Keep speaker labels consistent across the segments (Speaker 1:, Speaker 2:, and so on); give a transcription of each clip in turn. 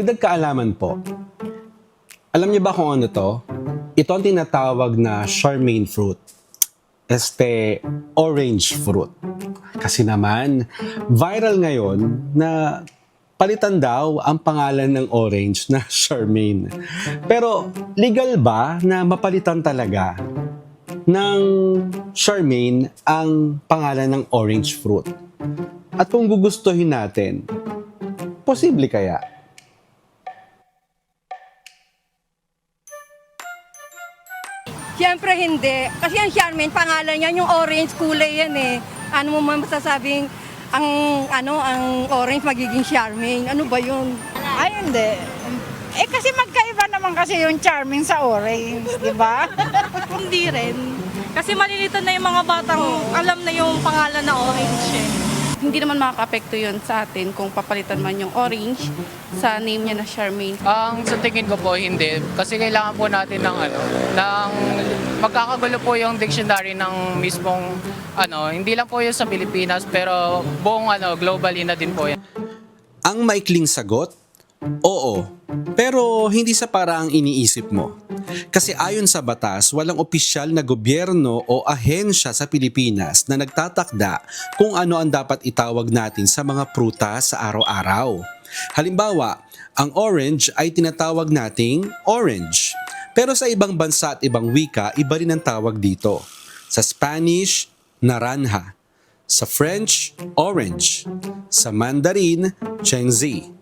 Speaker 1: Dagdag kaalaman po. Alam niyo ba kung ano to? Ito ang tinatawag na Charmaine fruit. Orange fruit. Kasi naman, viral ngayon na palitan daw ang pangalan ng orange na Charmaine. Pero legal ba na mapalitan talaga ng Charmaine ang pangalan ng orange fruit? At kung gugustuhin natin, posible kaya?
Speaker 2: Siyempre hindi. Kasi ang Charmaine, pangalan niyan, yung orange kulay yan eh. Ano mo man masasabing ang orange magiging Charmaine? Ano ba yun?
Speaker 3: Ay, hindi. Kasi magkaiba naman kasi yung charming sa orange, di ba?
Speaker 4: Hindi rin. Kasi malilito na yung mga batang alam na yung pangalan na orange eh. Hindi naman makaka-apekto yun sa atin kung papalitan man yung orange sa name niya na Charmaine.
Speaker 5: Sa tingin ko po hindi kasi kailangan po natin ng magkakagulo po yung dictionary ng mismong hindi lang po yun sa Pilipinas pero buong globally na din po yan.
Speaker 1: Ang maikling sagot, oo. Pero hindi sa paraang iniisip mo. Kasi ayon sa batas, walang opisyal na gobyerno o ahensya sa Pilipinas na nagtatakda kung ano ang dapat itawag natin sa mga prutas sa araw-araw. Halimbawa, ang orange ay tinatawag nating orange. Pero sa ibang bansa at ibang wika, iba rin ang tawag dito. Sa Spanish, naranja. Sa French, orange. Sa Mandarin, chengzi.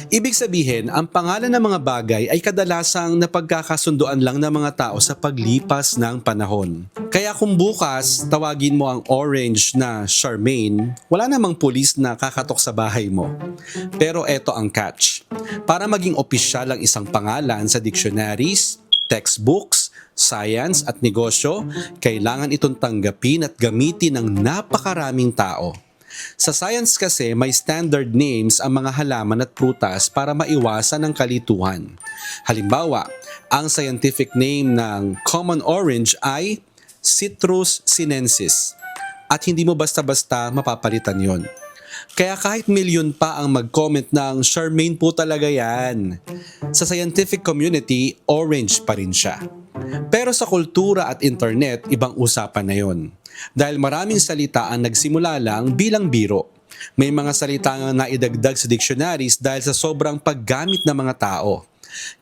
Speaker 1: Ibig sabihin, ang pangalan ng mga bagay ay kadalasang napagkakasunduan lang ng mga tao sa paglipas ng panahon. Kaya kung bukas tawagin mo ang orange na Charmaine, wala namang pulis na kakatok sa bahay mo. Pero eto ang catch. Para maging opisyal ang isang pangalan sa dictionaries, textbooks, science at negosyo, kailangan itong tanggapin at gamitin ng napakaraming tao. Sa science kasi may standard names ang mga halaman at prutas para maiwasan ang kalituhan. Halimbawa, ang scientific name ng common orange ay Citrus sinensis at hindi mo basta-basta mapapalitan yon. Kaya kahit milyon pa ang mag-comment ng Charmaine po talaga yan, sa scientific community, orange pa rin siya. Pero sa kultura at internet, ibang usapan na yon. Dahil maraming salita ang nagsimula lang bilang biro. May mga salita nga naidagdag sa dictionaries dahil sa sobrang paggamit ng mga tao.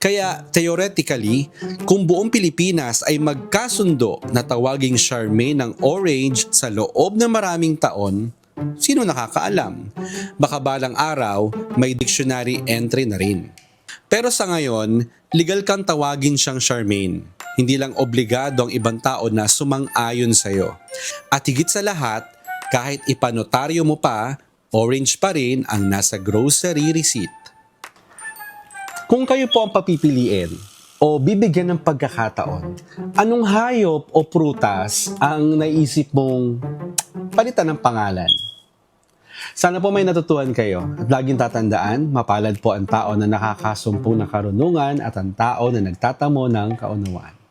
Speaker 1: Kaya theoretically, kung buong Pilipinas ay magkasundo na tawaging Charmaine ng orange sa loob ng maraming taon, sino nakakaalam? Baka balang araw, may dictionary entry na rin. Pero sa ngayon, legal kang tawagin siyang Charmaine. Hindi lang obligado ang ibang tao na sumang-ayon sa'yo. At higit sa lahat, kahit ipanotaryo mo pa, orange pa rin ang nasa grocery receipt. Kung kayo po ang papipiliin o bibigyan ng pagkakataon, anong hayop o prutas ang naisip mong palitan ng pangalan? Sana po may natutuhan kayo at laging tatandaan, mapalad po ang tao na nakakasumpong ng karunungan at ang tao na nagtatamo ng kaunawaan.